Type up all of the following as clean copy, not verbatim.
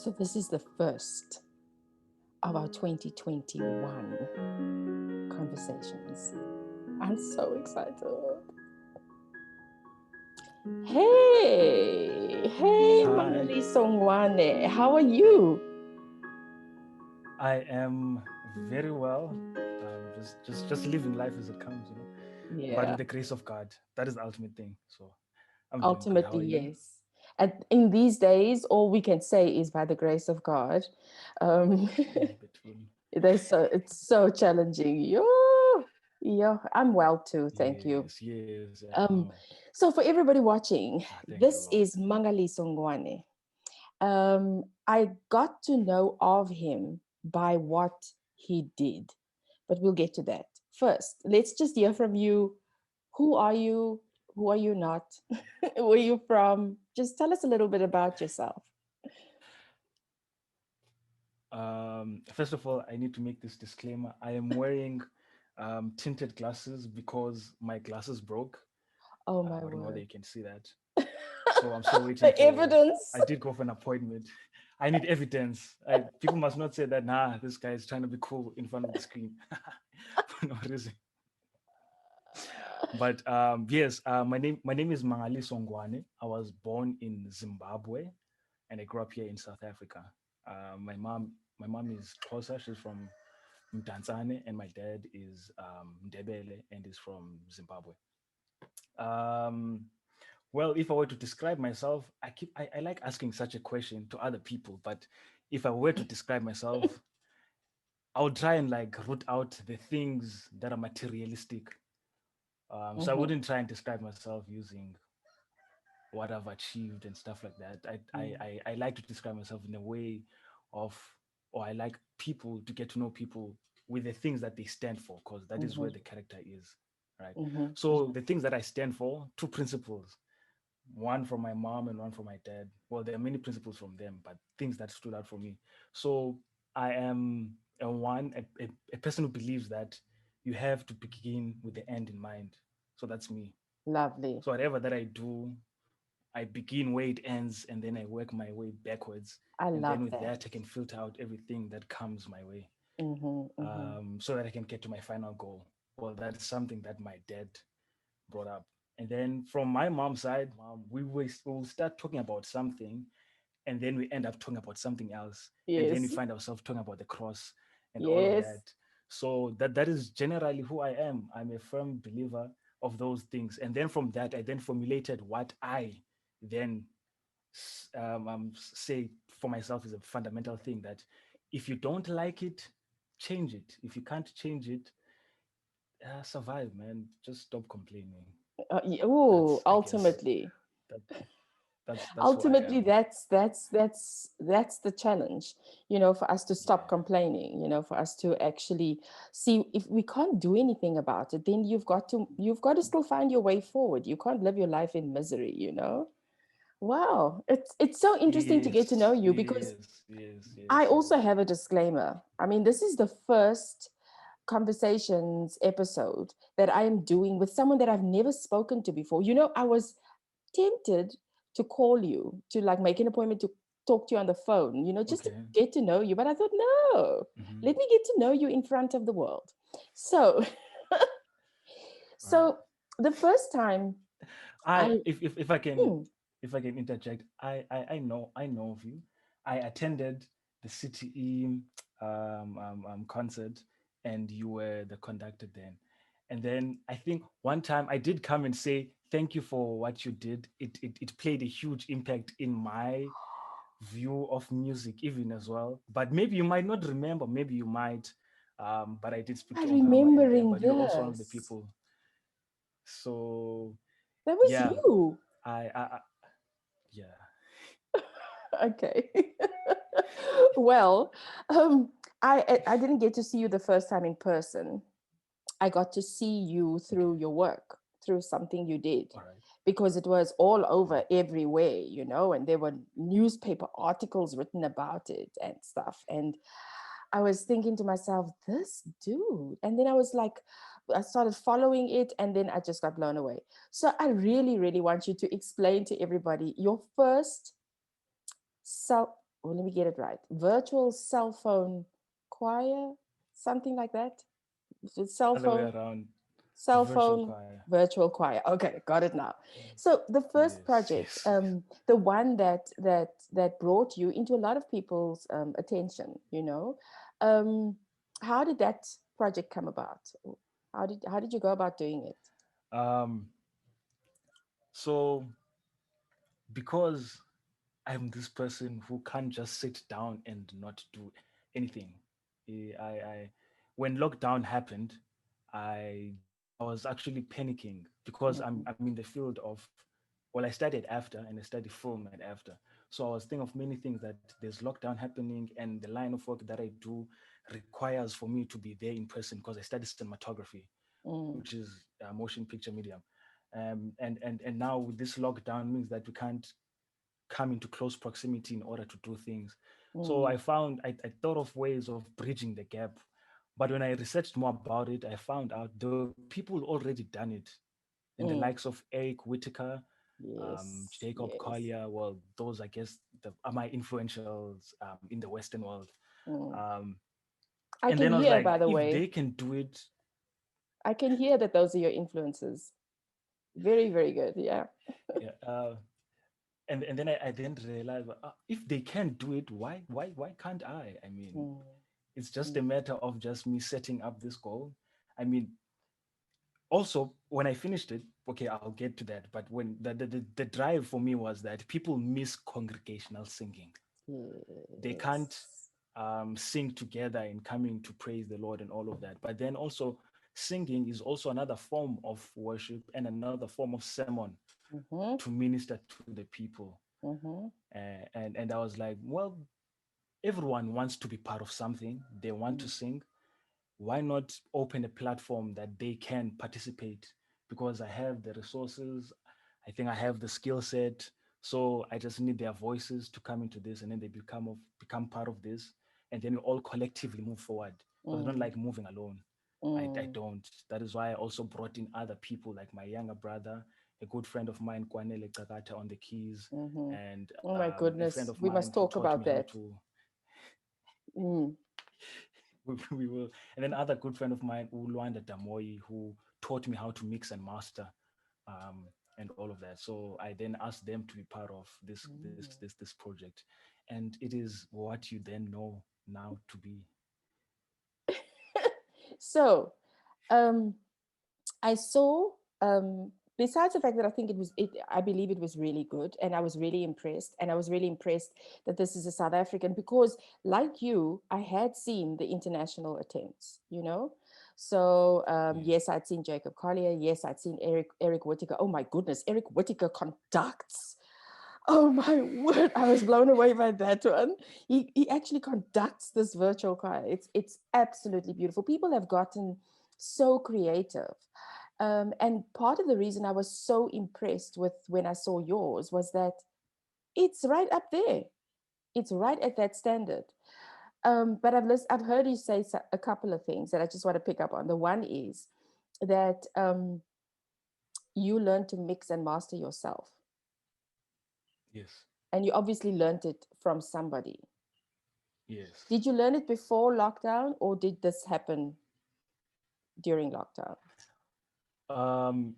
So this is the first of our 2021 conversations. I'm so excited. Hey, Hi, Mangaliso B Ngwane. How are you? I am very well. I'm just living life as it comes. But Yeah, with the grace of God, that is the ultimate thing. So I'm doing good. How ultimately, are you? yes. And in these days, all we can say is by the grace of God. Um, Between it's so challenging. Yeah, I'm well too. Thank you. yes, yes, I know. Um, so for everybody watching, Ah, thank the this Lord. is Mangaliso B Ngwane. I got to know of him by what he did, but we'll get to that. First, let's just hear from you. Who are you? Who are you not? Where are you from? Just tell us a little bit about yourself. First of all, I need to make this disclaimer. I am wearing tinted glasses because my glasses broke. Oh my I don't know whether word. you can see that. So I'm still waiting The for. evidence. I did go for an appointment. I need evidence. People must not say that. Nah, this guy is trying to be cool in front of the screen for no reason. But yes, my name is Mangaliso Ngwane. I was born in Zimbabwe, and I grew up here in South Africa. My mom is closer. She's from Mdantsane, and my dad is Ndebele and is from Zimbabwe. Um, Well, if I were to describe myself, I like asking such a question to other people, but if I were to describe myself, I would try and like root out the things that are materialistic. So I Mhm, wouldn't try and describe myself using what I've achieved and stuff like that. mm, I like to describe myself in a way of, or I like people to get to know people with the things that they stand for, because that is where mhm, the character is, right? mhm, So mhm, the things that I stand for, two principles, one from my mom and one from my dad. Well, there are many principles from them, but things that stood out for me. So I am a person who believes that you have to begin with the end in mind. So that's me. lovely. So whatever that I do, I begin where it ends and then I work my way backwards. I And then love with that. that, I can filter out everything that comes my way, Mhm, mhm, so that I can get to my final goal. Well, that's something that my dad brought up. And then from my mom's side, we'll start talking about something, and then we end up talking about something else, and then we yes, find ourselves talking about the cross and all of yes. that. So that is generally who I am. I'm a firm believer of those things, and then from that, I then formulated what I then say for myself is a fundamental thing that if you don't like it, change it. If you can't change it, survive, man. Just stop complaining. Oh, I guess ultimately. that that's who I Ultimately, am. that's the challenge, for us to stop Yeah. complaining, for us to actually see if we can't do anything about it, then you've got to still find your way forward. You can't live your life in misery. Wow, it's so interesting to get to know Yes, you, because yes, yes, I yes, also yes. have a disclaimer. I mean, this is the first conversations episode that I am doing with someone that I've never spoken to before. I was tempted to call you to like make an appointment to talk to you on the phone, just to Okay. get to know you. But I thought, no, Hmm. let me get to know you in front of the world. So, Right. so the first time I I, if I can hmm, if I can interject, I know of you. I attended the CTE concert, and you were the conductor then. And then I think one time I did come and say thank you for what you did. It played a huge impact in my view of music even as well. But maybe you might not remember, maybe you might. But I did speak I to Ongama and there, remembering but you're also one of the this. people. So That was yeah, you. I yeah. Okay. Well, I didn't get to see you the first time in person. I got to see you Okay. through your work, through something you did, All right. because it was all over Right. everywhere, and there were newspaper articles written about it and stuff. And I was thinking to myself, this dude. And then I started following it, and then I just got blown away. So I really, really want you to explain to everybody your first self. Well, let me get it right. Virtual cell phone choir, something like that. Cell Other way phone, around, cell virtual phone, choir. virtual choir. Okay, got it now. So the first Yes, project, yes. the one that brought you into a lot of people's attention, um, how did that project come about? How did you go about doing it? Um, so because I'm this person who can't just sit down and not do anything. I when lockdown happened, I was actually panicking because Mm-hmm. I'm in the field of, well, I studied after and I studied film at after. So I was thinking of many things, that there's lockdown happening and the line of work that I do requires for me to be there in person because I studied cinematography, Mm, which is a motion picture medium. And now with this lockdown means that we can't come into close proximity in order to do things. So mm, I thought of ways of bridging the gap. But when I researched more about it, I found out there were people already done it. And the likes mm. of Eric Whitaker, Yes, Jacob yes. Collier, well, those, I guess, are my influentials in the Western world. Mm. Um, I and can then I was hear, like, by the if way, they can do it, I can hear that those are your influences. Very, very good. Yeah. yeah. And then I then realized, well, if they can do it, why can't I? I mean, Mm, it's just a mm, matter of just me setting up this goal. I mean, also when I finished it, okay, I'll get to that. But when the drive for me was that people miss congregational singing. They can't yes. sing together in coming to praise the Lord and all of that. But then also, singing is also another form of worship and another form of sermon Mm-hmm, to minister to the people. mm-hmm, And I was like, well, everyone wants to be part of something. They want to mm, sing. Why not open a platform that they can participate? Because I have the resources, I think I have the skill set. So I just need their voices to come into this, and then they become part of this, and then we all collectively move forward. Because I don't mm, like moving alone. I mm, don't. That is why I also brought in other people, like my younger brother, a good friend of mine, Kwanele Kakata, on the keys, mm-hmm. and Oh my a friend goodness. of We mine must who talk taught me about how that. to Mm, we will. And then other good friend of mine, Uluanda Damoy, who taught me how to mix and master, um, and all of that. So I then asked them to be part of mm. this project, and it is what you then know now to be. So, um, I saw, besides the fact that I believe it was really good, and I was really impressed, and I was really impressed that this is a South African, because, like you, I had seen the international attempts. So Yeah. yes, I'd seen Jacob Collier. Yes, I'd seen Eric Whitaker. Oh my goodness, Eric Whitaker conducts. Oh my word, I was blown away by that one. He actually conducts this virtual choir. It's absolutely beautiful. People have gotten so creative. And part of the reason I was so impressed with when I saw yours was that it's right up there. It's right at that standard. But I've heard you say a couple of things that I just want to pick up on. The one is that you learn to mix and master yourself, Yes. and you obviously learned it from somebody. Yes. Did you learn it before lockdown, or did this happen during lockdown? Um,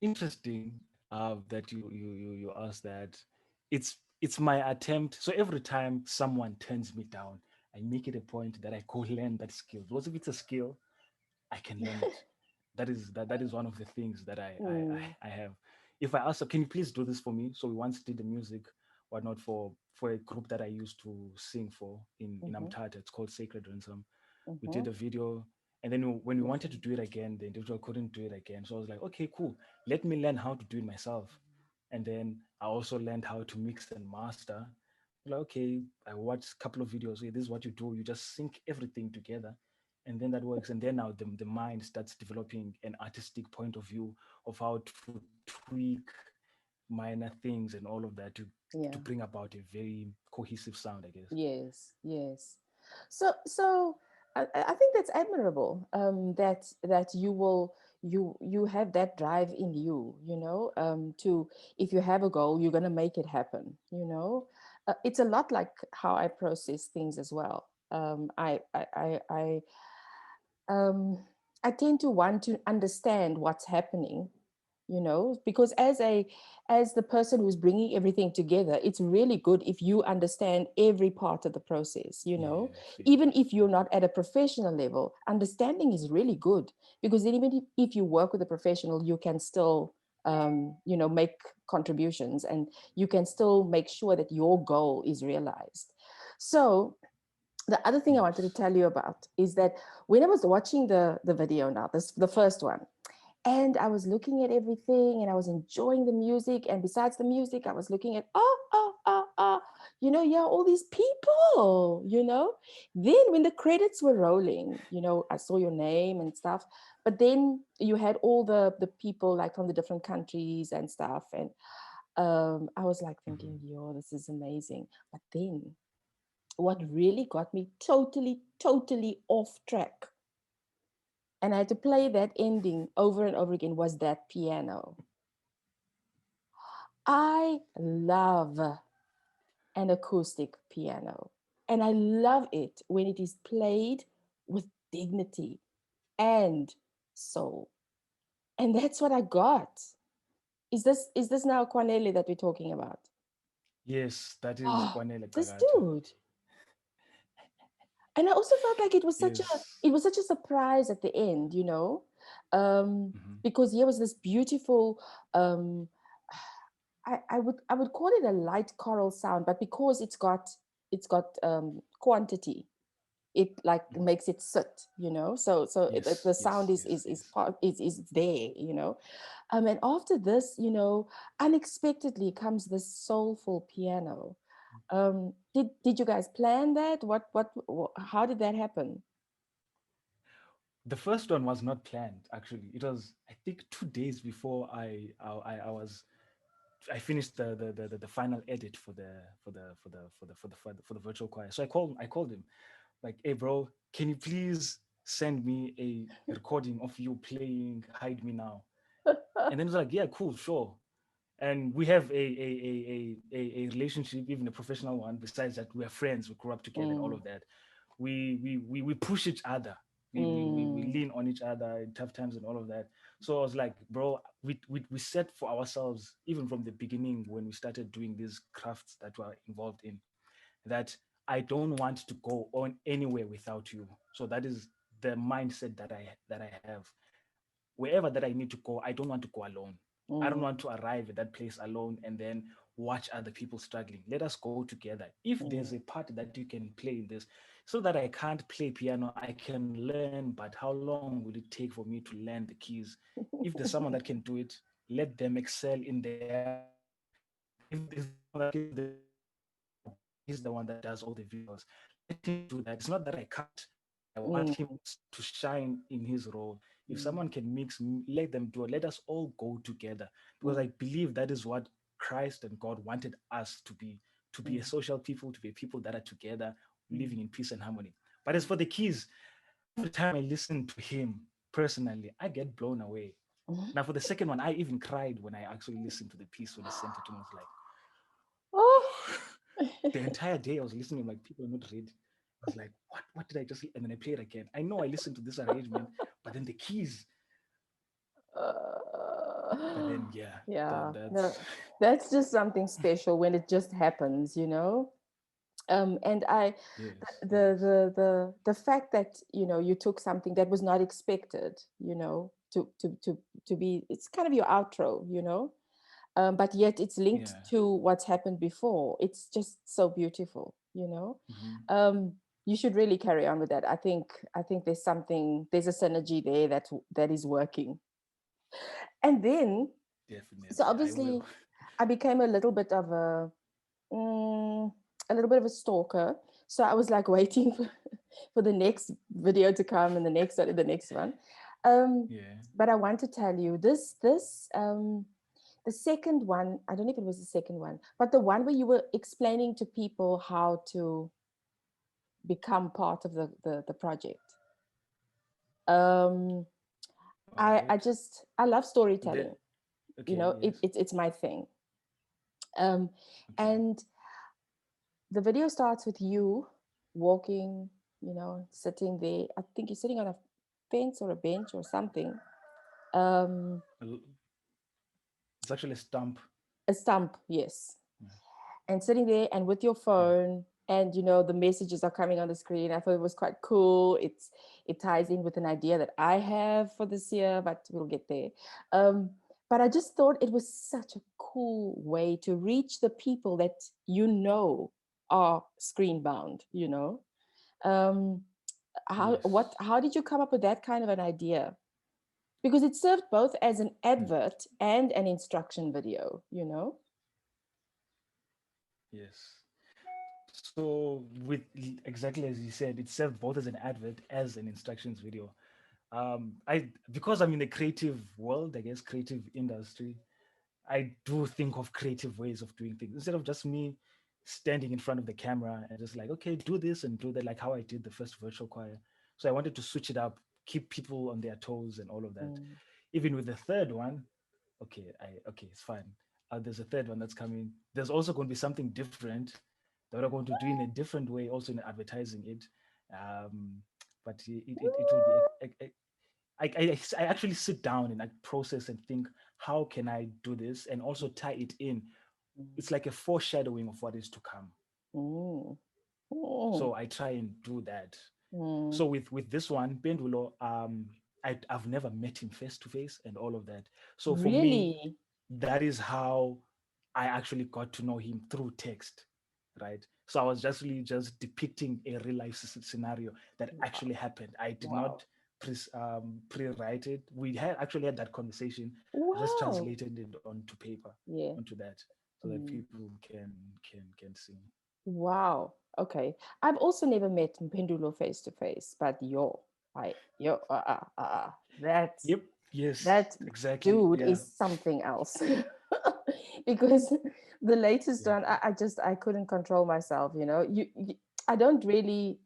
Interesting that you asked that. It's my attempt. So every time someone turns me down, I make it a point that I go learn that skill. Because if it's a skill, I can learn it. That is one of the things that Mm, I have. If I ask her, can you please do this for me? So we once did the music, whatnot, for a group that I used to sing for in mm-hmm, Amtata. It's called Sacred Ransom. We mm-hmm, did a video, and then when we wanted to mm, do it again, the individual couldn't do it again. So I was like, okay, cool. Let me learn how to do it myself. And then I also learned how to mix and master. Like, okay, I watched a couple of videos. Okay, this is what you do. You just sync everything together, and then that works. And then now the mind starts developing an artistic point of view of how to tweak minor things and all of that to yeah. bring about a very cohesive sound, I guess. Yes, yes. So I think that's admirable. That you have that drive in you. To, if you have a goal, you're gonna make it happen. It's a lot like how I process things as well. Um, I tend to want to understand what's happening, because as the person who's bringing everything together, it's really good if you understand every part of the process, Yeah, even if you're feedback. not at a professional level. Understanding is really good, because then even if you work with a professional, you can still make contributions, and you can still make sure that your goal is realized. So the other thing I wanted to Yes. tell you about is that when I was watching the video, now this the first one, and I was looking at everything, and I was enjoying the music, and besides the music, I was looking at yeah, all these people, then when the credits were rolling, I saw your name and stuff, but then you had all the people like from the different countries and stuff, and I was like thinking, Hmm. yo, this is amazing. But then what really got me totally off track, and I had to play that ending over and over again, was that piano. I love an acoustic piano, and I love it when it is played with dignity and soul. And that's what I got. Is this now Kwanele that we're talking about? Yes, that is Oh, Kwanele this Kagata. dude. And I also felt like Yes. it was such a surprise at the end, um, Hmm. because here was this beautiful, um, I would call it a light choral sound, but because it's got quantity, it like makes it sit, so the Yes, sound yes, is yes, is yes. part is there, and after this, unexpectedly comes this soulful piano. Did you guys plan that? How did that happen? The first one was not planned. Actually, it was I think 2 days before I finished the final edit for the virtual choir. So I called him like, hey bro, can you please send me a recording of you playing Hide Me Now? And then he's like, yeah, cool, sure. And we have a relationship, even a professional one. Besides that, we are friends, we grew up together and all Mm, of that. We push each other. We mm, lean on each other in tough times and all of that. So I was like, bro, we set for ourselves, even from the beginning when we started doing these crafts that we're involved in, that I don't want to go on anywhere without you. So that is the mindset that I have. Wherever that I need to go, I don't want to go alone. I don't mm, want to arrive at that place alone and then watch other people struggling. Let us go together. If there's mm. a part that you can play in this, so that I can't play piano, I can learn, but how long will it take for me to learn the keys? If there's someone that can do it, let them excel in their part. If there's someone that can do the visuals, but he's the one that does all the visuals, let him do that. It's not that I can't, but I want him to Mm, shine in his role. If someone can mix, mm, let them do it. Let us all go together, because I believe that is mm, what Christ and God wanted us to be a social people, to be people that are together, living in peace and mm, harmony. But as for the keys, every time I listen to him personally, I get blown away. Now, mm. for the second one, I even cried when I actually listened to the piece when he sent it to me. I was like, Oh. the entire day I was listening, I'm like, people are not ready. I was like, what did I just, and then I play it again. I know I listened to this arrangement, but then the keys, but then, yeah, Yeah, no, that's, that's just something special when it just happens. And yes, the yes, the the fact that you took something that was not expected, to be, it's kind of your outro, but yet it's linked yeah. to what's happened before. It's just so beautiful, Hmm. um you should really carry on with that. I think there's a synergy there that is working. And then, so Definitely, I will. obviously I became mm, a little bit of a stalker. So I was like waiting for the next video to come, and the next one and the next one. um Yeah. but I want to tell you this the second one, I don't know if it was the second one, but the one where you were explaining to people how to become part of the project. um All right. I love The, storytelling. okay, yes. It's my thing. um Okay. and the video starts with you walking, sitting there. I think you're sitting on a fence or a bench or something. Um, It's actually a stump. a stump, yes, Yeah. and sitting there and with your Yeah. phone, and the messages are coming on the screen. I thought it was quite cool. It ties in with an idea that I have for this year, but we'll get there. um, but I just thought it was such a cool way to reach the people that are screen bound. um, Yes. how did you come up with that kind of an idea? Because it served both as an Mm. advert and an instruction video. Yes. So with exactly as you said, it served both as an advert as an instructions video. I because I'm in the creative world, I guess creative industry, I do think of creative ways of doing things instead of just me standing in front of the camera and just like, okay, do this and do that, like how I did the first virtual choir. So I wanted to switch it up, keep people on their toes and all of that. Mm, Even with the third one, okay, it's fine. There's a third one that's coming. There's also going to be something different that we're going to do in a different way, also in advertising it. Um, but it will be I actually sit down and I process and think, how can I do this and also tie it in? It's like a foreshadowing of what is to come. mm, mm, So I try and do that. mm. So with this one, Bendulo, I've never met him face to face and all of that. So for me, Really? that is how I actually got to know him through text, right? So I was just really just depicting a real life scenario that Wow. actually happened. I did Wow. not pre-write it. We had actually had that conversation. I just Wow. translated it onto paper, Yeah. onto that, so that Mm. people can see. Wow. Okay. I've also never met Pendulo face to face, but that Yep. Yes. that Exactly. dude Yeah. is something else. Because the latest Yeah. one, I couldn't control myself. I don't really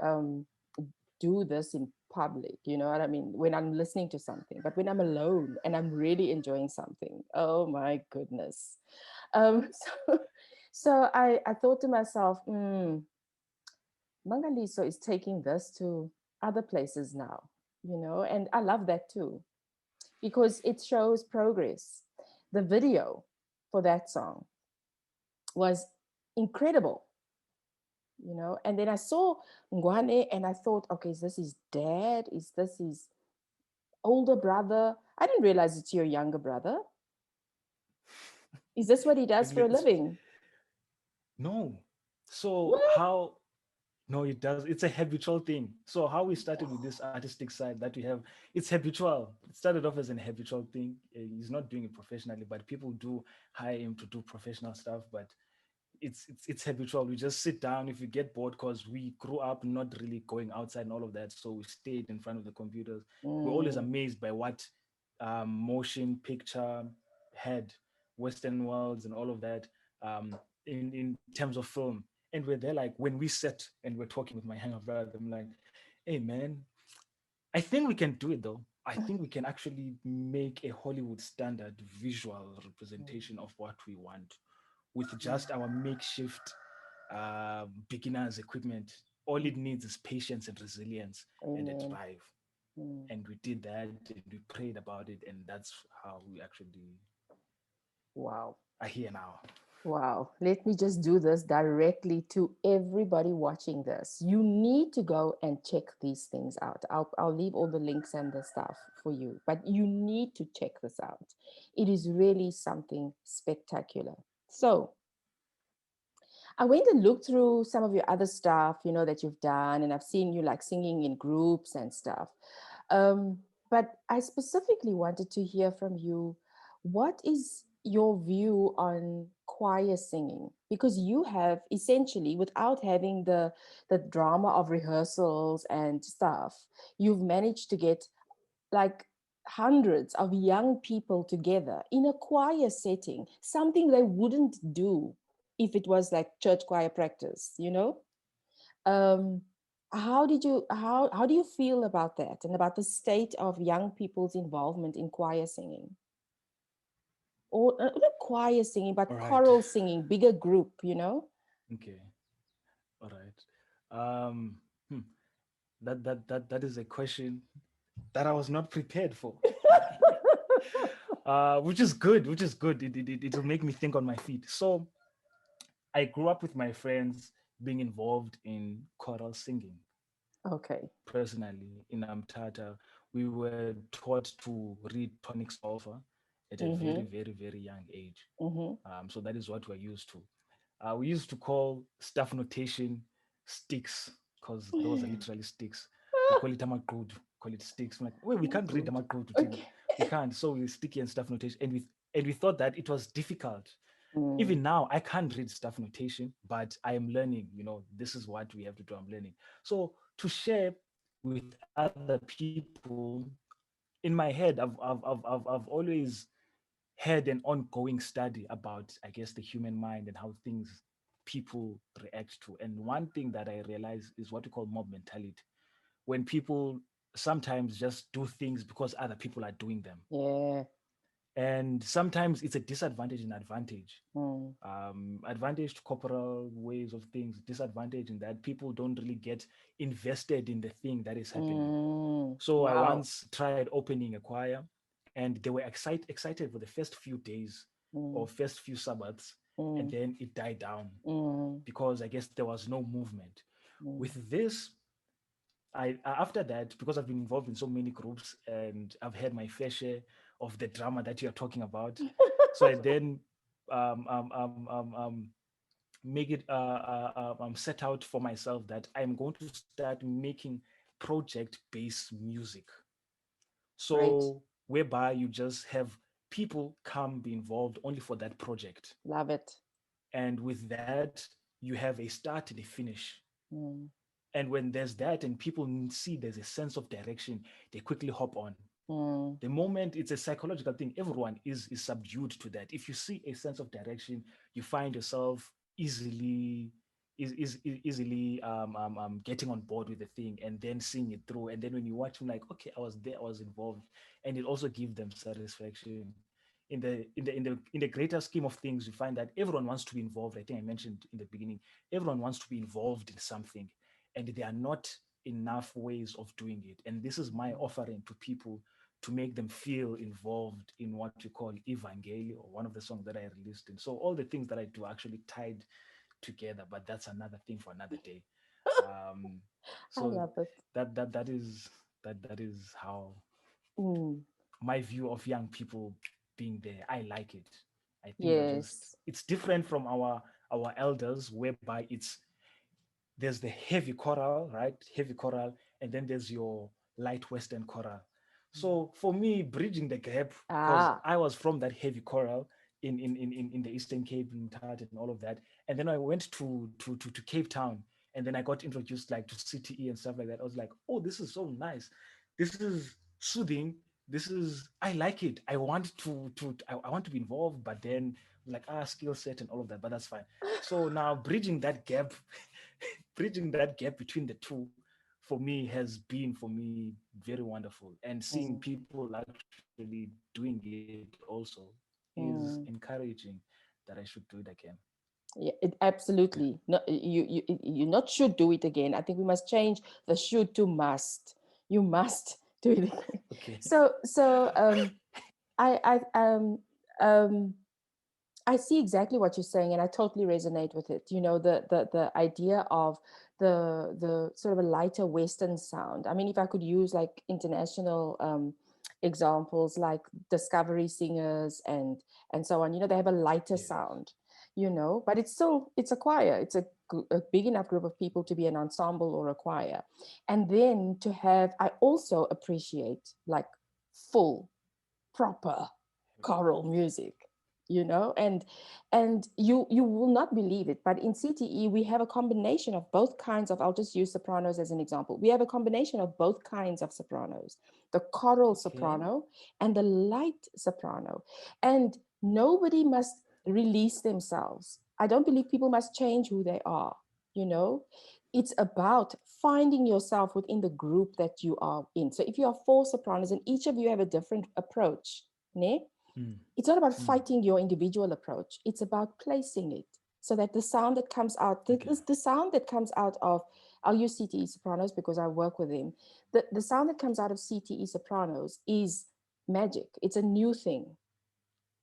do this in public. You know what I mean? When I'm listening to something, but when I'm alone and I'm really enjoying something, oh my goodness. So, so I thought to myself, Mangaliso is taking this to other places now, and I love that too because it shows progress. The video for that song was incredible, and then I saw Ngwane and I thought, okay, is this his dad? Is this his older brother? I didn't realize it's your younger brother. Is this what he does for a It's living? no. So What? how no, it does. It's a habitual thing. So how we started with this artistic side that we have, it's habitual. It started off as an habitual thing. He's not doing it professionally, but people do hire him to do professional stuff. But it's habitual. We just sit down if we get bored because we grew up not really going outside and all of that. So we stayed in front of the computers. We're always Mm, amazed by what motion picture had, Western worlds and all of that, in terms of film. And we're there like when we sat and we're talking with my younger brother, I'm like, hey man, I think we can do it though. I think we can actually make a Hollywood standard visual representation of what we want with just our makeshift beginners equipment. All it needs is patience and resilience and a amen. drive. Mm. And we did that and we prayed about it, and that's how we actually Wow. are here now. Wow. Let me just do this directly to everybody watching this. You need to go and check these things out. I'll leave all the links and the stuff for you, but you need to check this out. It is really something spectacular. So, I went and looked through some of your other stuff, that you've done, and I've seen you like singing in groups and stuff. Um, but I specifically wanted to hear from you, what is your view on choir singing? Because you have essentially, without having the drama of rehearsals and stuff, you've managed to get like hundreds of young people together in a choir setting, something they wouldn't do if it was like church choir practice. um how do you feel about that and about the state of young people's involvement in choir singing, or not choir singing All but right. choral singing, bigger group? Okay. All right. Hmm, that is a question that I was not prepared for. Which is good, which is good. It'll make me think on my feet. So I grew up with my friends being involved in choral singing. Okay. Personally, in Amtata, we were taught to read tonic solfa at a very, Mm-hmm. very, very young age. Mm-hmm. So that is what we're used to. We used to call staff notation sticks because those are literally sticks. We call it amagrudu, call it sticks. I'm like, wait, we can't read Good. amagrudu, Tina. Okay. We can't. So we sticky and staff notation, and we thought that it was difficult. Mm. Even now, I can't read staff notation, but I am learning. This is what we have to do. I'm learning. So to share with other people, in my head, I've always had an ongoing study about, I guess, the human mind and how things people react to. And one thing that I realize is what we call mob mentality. When people sometimes just do things because other people are doing them. Yeah. And sometimes it's a disadvantage and advantage. Mm. Advantage to corporal ways of things, disadvantage in that people don't really get invested in the thing that is happening. Mm. So I Wow. once tried opening a choir, and they were excited for the first few days or Mm. first few Sabbaths, and Mm. then it died down Mm. because I guess there was no movement. Mm. With this, I after that, because I've been involved in so many groups and I've had my fair share of the drama that you're talking about, so I then um, um, um, um, um, make it set out for myself that I'm going to start making project-based music. Great. So whereby you just have people come be involved only for that project. Love it. And with that, you have a start and a finish. Mm. And when there's that and people see there's a sense of direction, they quickly hop on. Mm. The moment it's a psychological thing, everyone is subdued to that. If you see a sense of direction, you find yourself easily getting on board with the thing and then seeing it through. And then when you watch them, like, okay, I was there, I was involved, and it also gives them satisfaction. In the greater scheme of things, you find that everyone wants to be involved. I think I mentioned in the beginning, everyone wants to be involved in something, and there are not enough ways of doing it. And this is my offering to people to make them feel involved in what you call Evangeli, or one of the songs that I released. And so all the things that I do actually tied together, but that's another thing for another day. Um, I so love it. that is how Mm. my view of young people being there. I like it. I think Yes. it's different from our elders, whereby there's the heavy choral, right? Heavy choral, and then there's your light Western choral. So for me, bridging the gap, because Ah. I was from that heavy choral in the Eastern Cape and Mthatha and all of that, and then I went to Cape Town, and then I got introduced like to CTE and stuff like that. I was like, oh, this is so nice. This is soothing. This is I like it. I want I want to be involved, but then like skill set and all of that, but that's fine. So now bridging that gap, bridging that gap between the two, for me has been for me very wonderful. And seeing Mm. people actually doing it also is encouraging Mm. that I should do it again. Yeah, Yeah. absolutely. No, you not should do it again. I think we must change the should to must. You must do it again. Okay. So I um I see exactly what you're saying, and I totally resonate with it. You know, the idea of the sort of a lighter Western sound. I mean, if I could use like international examples, like Discovery Singers and so on. You know, they have a lighter Yes. sound. You know, but it's a choir. It's a big enough group of people to be an ensemble or a choir, and then to have. I also appreciate like full proper choral music, you know. And you will not believe it, but in CTE we have a combination of both kinds of, I'll just use sopranos as an example. We have a combination of both kinds of sopranos, the choral Okay. soprano and the light soprano. And nobody must release themselves. I don't believe people must change who they are, you know. It's about finding yourself within the group that you are in. So if you are four sopranos and each of you have a different approach, ne? Mm. It's not about Mm. fighting your individual approach. It's about placing it. so that the sound that comes out, Okay. the sound that comes out of, I'll use CTE sopranos because I work with them. The sound that comes out of CTE sopranos is magic. It's a new thing.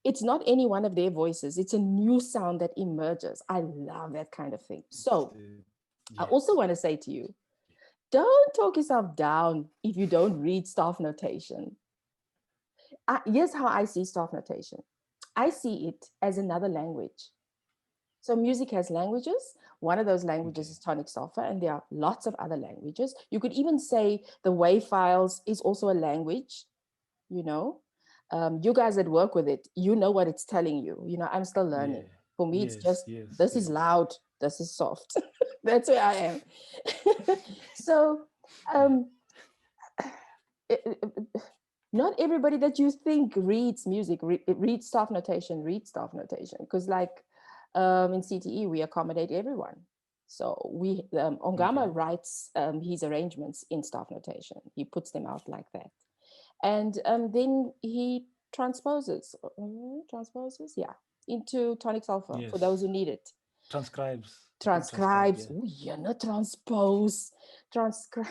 It's not any one of their voices. It's a new sound that emerges. I love that kind of thing. So Yes. I also want to say to you, don't talk yourself down if you don't read staff notation. Here's how I see staff notation. I see it as another language. So music has languages. One of those languages is Okay. tonic solfa, and there are lots of other languages. You could even say the WAV files is also a language, you know. You guys that work with it, you know what it's telling you. You know, I'm still learning. Yeah. For me, it's Yes. just Yes. this is Yes. loud, this is soft. That's where I am. So Yeah. um, not everybody that you think reads music reads staff notation, reads staff notation, because like in CTE we accommodate everyone. So we Ongama Okay. writes his arrangements in staff notation. He puts them out like that, and then he transposes, yeah, into tonic sulfur for those Yes. who need it. Transcribes. I think transcribe. Transcribes. Yeah. Oh, yeah, not transpose. Transcribe.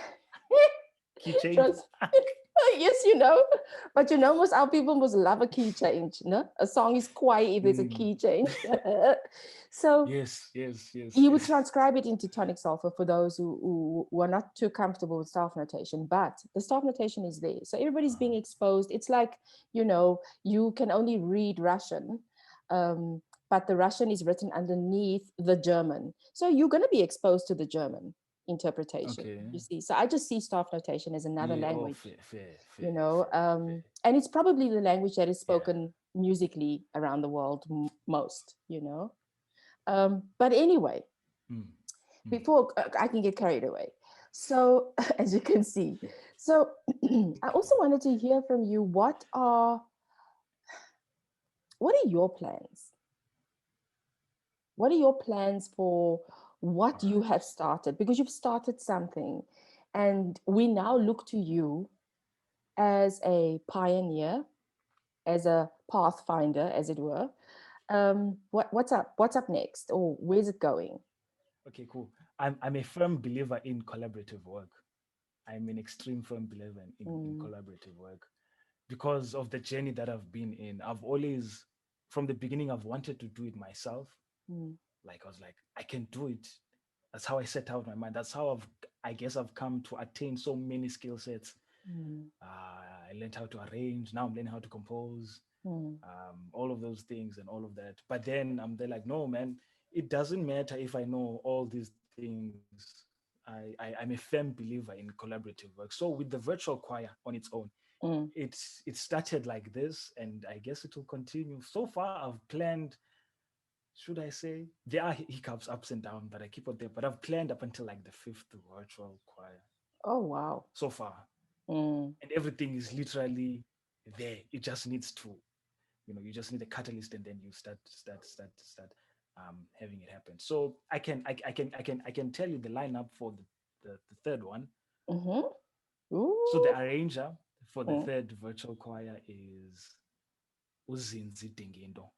Key change. Trans- yes, but most our people must love a key change. No, a song is quiet if there's a Mm. key change. So Yes. Yes. Yes. you would Yes. transcribe it into tonic sulfur for those who are not too comfortable with staff notation, but the staff notation is there, so everybody's being exposed. It's like, you can only read Russian, but the Russian is written underneath the German, so you're going to be exposed to the German interpretation, Okay. you see. So I just see staff notation as another Yeah. Oh, language, fair. Fair. Fair. Fair. Fair. and it's probably the language that is Yeah. spoken musically around the world most, but anyway, Mm. Mm. before I can get carried away. So, as you can see, so I also wanted to hear from you. What are your plans? What are your plans for All what you right. have started? Because you've started something, and we now look to you as a pioneer, as a pathfinder, as it were. What's up? What's up next, or where's it going? Okay. Cool. I'm a firm believer in collaborative work. I'm an extreme firm believer in Mm, collaborative work because of the journey that I've been in. I've always, from the beginning, I've wanted to do it myself. mm, Like I was like, I can do it. That's how I set out my mind. That's how I guess I've come to attain so many skill sets. mm, I learned how to arrange. Now I'm learning how to compose, mm, all of those things and all of that. But then I'm there like, no, man, it doesn't matter if I know all these things. I'm a firm believer in collaborative work. So with the virtual choir on its own, mm. it started like this, and I guess it will continue. So far, I've planned. Should I say there are hiccups, ups and downs, but I keep it there. But I've planned up until like the fifth virtual choir Oh, wow. so far, Mm, and everything is literally there. It just needs to, you just need a catalyst, and then you start having it happen. So I can tell you the lineup for the third one. mhm. So the Ooh. arranger for the Mm, third virtual choir is Uzinzi Dingindo.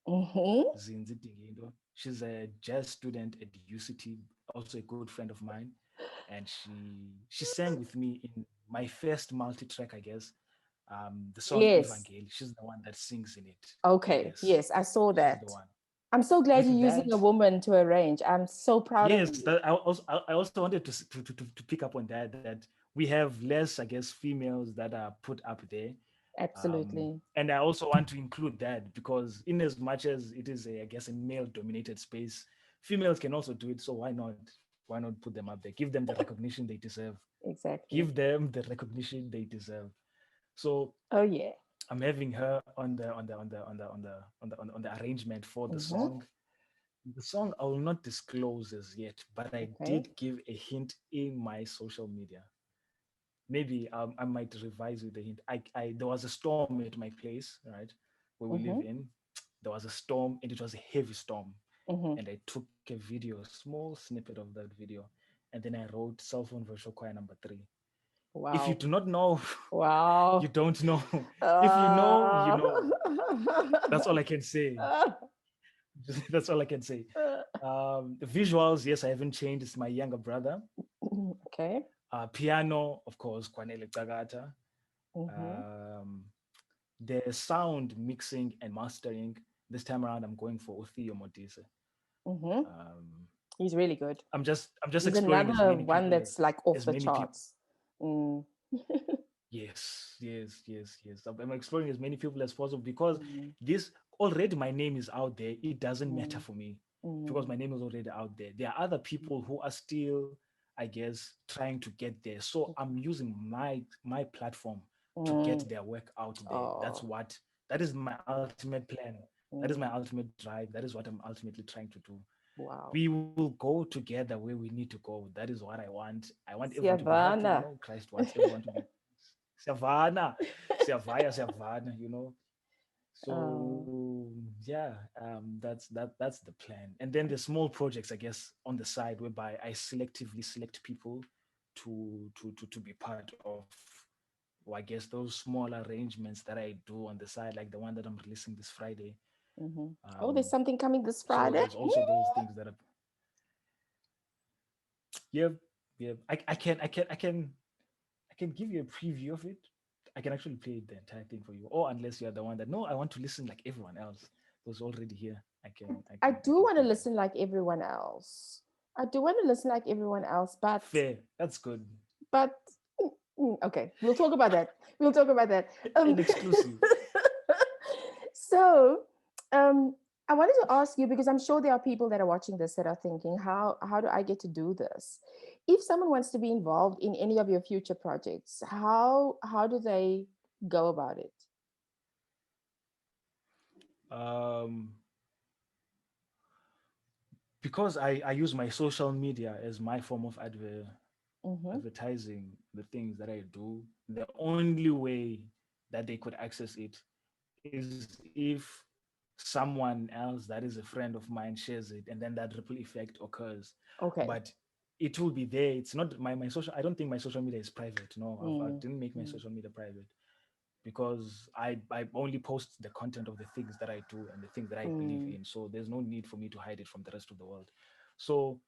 mhm. Zinzi Dingindo. She's a jazz student at UCT, also a good friend of mine, and she sang with me in my first multi-track, I guess. The song Yes. Evangel. She's the one that sings in it. Okay. Yes, Yes, I saw she's the that. one. I'm so glad you're With using a that, woman to arrange. I'm so proud of yes, you. that I also wanted to pick up on that we have less, I guess, females that are put up there. Absolutely. And I also want to include that because in as much as it is a, I guess, a male dominated space, females can also do it. So why not put them up there? Give them the recognition they deserve. Exactly. Give them the recognition they deserve. So Oh, yeah. I'm having her on the arrangement for the Mm-hmm. song. The song I will not disclose as yet, but I Okay. did give a hint in my social media. Maybe I might revise with the hint. There was a storm at my place, right, where we live Mm-hmm. in. There was a storm, and it was a heavy storm. Mm-hmm. And I took a video, a small snippet of that video, and then I wrote cell phone virtual choir number 3. If you Wow. do not know, you Wow. don't know. If you know, you Uh, know. That's all I can say. That's all I can say. The visuals, yes, I haven't changed. It's my younger brother. Okay. Piano, of course, Kwanele Tagata. Mm-hmm. Um, the sound mixing and mastering. This time around, I'm going for Othio Modise. Mm-hmm. Um, He's really good. I'm just He's exploring as another many one people that's like off as the many people. charts. Mm. Yes. I'm exploring as many people as possible because Mm. this already my name is out there. It doesn't matter Mm. for me because Mm. my name is already out there. There are other people who are still, I guess, trying to get there. So I'm using my platform to Mm. get their work out there. Oh. That is my ultimate plan. That is my Mm. ultimate drive. That is what I'm ultimately trying to do. Wow. We will go together where we need to go. That is what I want. I want everyone to be happy, Savannah. Christ wants everyone to be Savannah, Savannah. Oh. So yeah, that's the plan. And then the small projects, I guess, on the side whereby I selectively select people to be part of, or I guess those small arrangements that I do on the side, like the one that I'm releasing this Friday. Mm-hmm. Oh, Um, there's something coming this so Friday. there's also those things that are, yeah, yeah. I can give you a preview of it. I can actually play the entire thing for you. Or unless you're the one that no, I want to listen like everyone else who's already here. I can I I can I do can want to play that. listen like everyone else. I do want to listen like everyone else, Fair. That's good. but okay, we'll talk about that. We'll talk about that. An Um, exclusive. so, um, I wanted to ask you because I'm sure there are people that are watching this that are thinking, how do I get to do this? If someone wants to be involved in any of your future projects, how do they go about it? Um because I use my social media as my form of Mm-hmm. advertising the things that I do, the only way that they could access it is if someone else that is a friend of mine shares it and then that ripple effect occurs. Okay. But it will be there. It's not my social. I don't think my social media is private. No, I Mm, didn't make my mm, social media private because I only post the content of the things that I do and the things that I believe mm, in. So there's no need for me to hide it from the rest of the world. So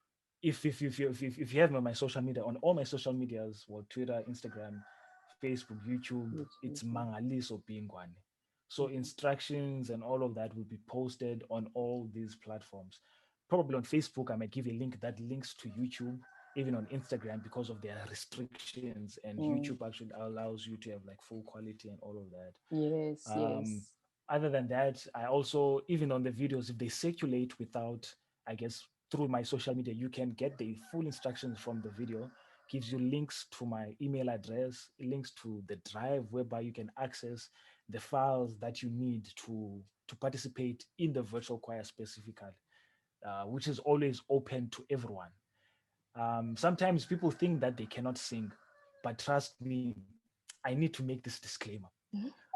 if you have my social media on all my social medias, well, Twitter, Instagram, Facebook, YouTube, it's YouTube. Mangaliso B Ngwane. So Mhm. instructions and all of that will be posted on all these platforms. Probably on Facebook, I might give a link that links to YouTube, even on Instagram because of their restrictions. And YouTube Mm. actually allows you to have like full quality and all of that. Yes, Um, yes. Other than that, I also, even on the videos, if they circulate without, I guess, through my social media, you can get the full instructions from the video, gives you links to my email address, links to the drive whereby you can access the files that you need to participate in the virtual choir specifically, which is always open to everyone. Sometimes people think that they cannot sing, but trust me, I need to make this disclaimer.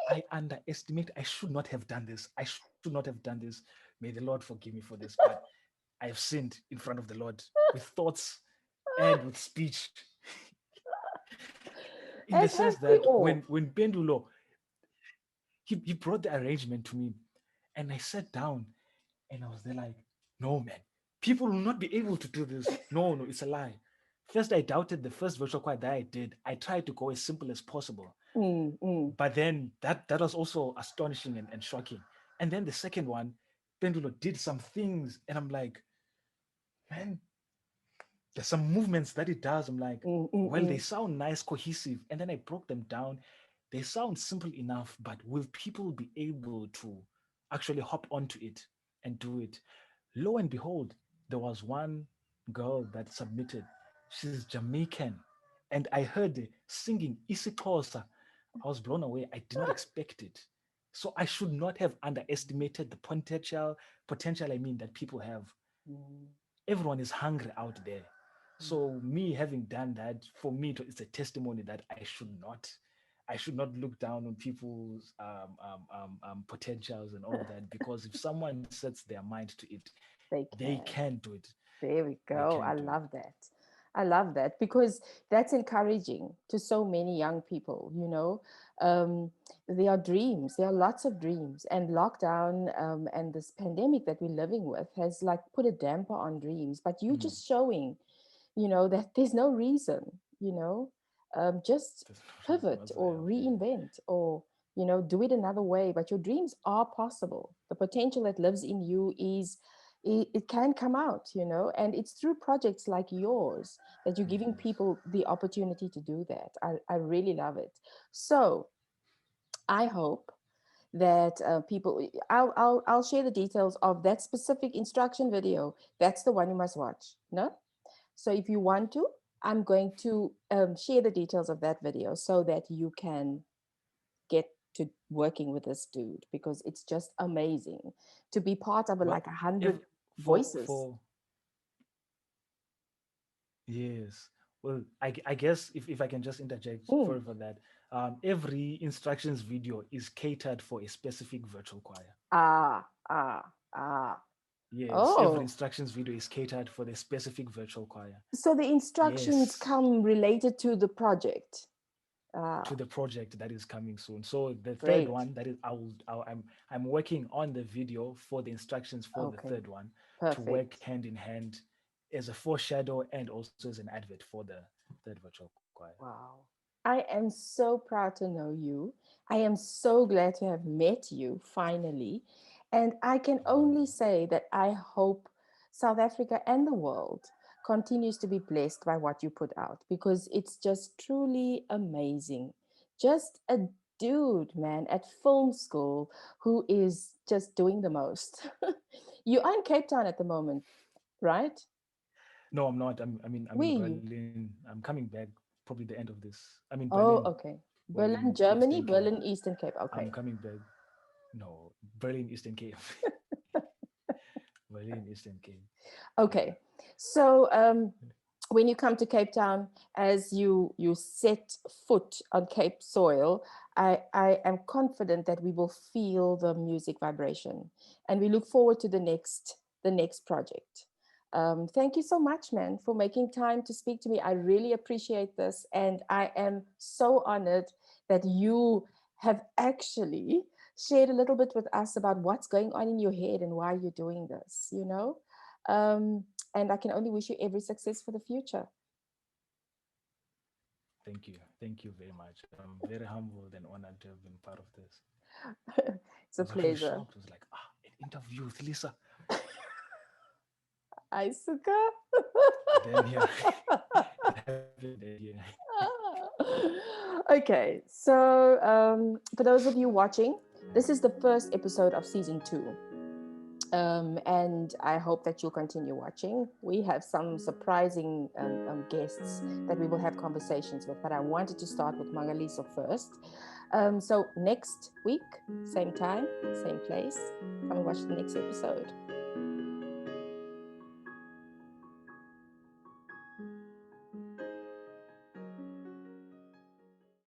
I underestimate. I should not have done this. I should not have done this. May the Lord forgive me for this. But I have sinned in front of the Lord with thoughts and with speech, in the sense As we that when all. Pendulo he brought the arrangement to me, and I sat down and I was there like, no man, people will not be able to do this. No, it's a lie. First, I doubted the first virtual choir that I did. I tried to go as simple as possible. Mm, mm, But then that was also astonishing and shocking. And then the second one, Pendulo did some things, and I'm like, man, there's some movements that it does. I'm like, mm, mm, well, they mm. sound nice, cohesive. And then I broke them down. They sound simple enough, but will people be able to actually hop onto it and do it? Lo and behold, there was one girl that submitted. She's Jamaican. And I heard her singing isiXhosa. I was blown away. I did not expect it. So I should not have underestimated the potential I mean that people have. Mm, Everyone is hungry out there. mm. So me having done that, for me, it's a testimony that I should not look down on people's potentials and all of that. Because if someone sets their mind to it, They they can. can do it. There we They go. can I do it. love that. I love that because that's encouraging to so many young people, you know. Um, there are dreams, there are lots of dreams, and lockdown and this pandemic that we're living with has like put a damper on dreams. But you Mm. just showing, you know, that there's no reason, you know, just There's no reason pivot or whatsoever. Yeah. reinvent or, you know, do it another way. But your dreams are possible. The potential that lives in you is, it can come out, you know, and it's through projects like yours that you're giving Yes. people the opportunity to do that. I really love it. So I hope that people, I'll share the details of that specific instruction video. That's the one you must watch. No, so if you want to, I'm going to share the details of that video so that you can get to working with this dude because it's just amazing to be part of Well, like a if hundred voices. for yes. Well, I guess if I can just interject Mm. further for that, every instructions video is catered for a specific virtual choir. Ah, ah, ah. Yes, every Oh, instructions video is catered for the specific virtual choir. so the instructions Yes, come related to the project. Ah, to the project that is coming soon. So the third great. one, that is, I'm working on the video for the instructions for the Okay, third one to work perfect. hand in hand as a foreshadow and also as an advert for the third virtual choir. Wow. I am so proud to know you. I am so glad to have met you finally. And I can only say that I hope South Africa and the world continues to be blessed by what you put out because it's just truly amazing. Just a dude, man, at film school who is just doing the most. You are in Cape Town at the moment, right? No, I'm not. I'm Where in are you? Berlin. I'm coming back probably the end of this. I'm in Oh, Berlin okay. or in Berlin, Eastern Germany, Cape. Berlin, Eastern Cape. I'm Okay. coming back. No, Berlin, Eastern Cape. Berlin, Eastern Cape. Yeah. Okay. So when you come to Cape Town, as you set foot on Cape soil, I am confident that we will feel the music vibration, and we look forward to the next project. Thank you so much, man, for making time to speak to me. I really appreciate this, and I am so honored that you have actually shared a little bit with us about what's going on in your head and why you're doing this. You know, um, and I can only wish you every success for the future. Thank you. Thank you very much. I'm very humbled and honored to have been part of this. It's I a was actually pleasure. shocked. I was like, an interview with Lisa. Isuka. Then yeah, it happened. And yeah, Okay, so for those of you watching, this is the first episode of season 2. And I hope that you'll continue watching. We have some surprising guests that we will have conversations with, but I wanted to start with Mangaliso first. So next week, same time, same place, come and watch the next episode.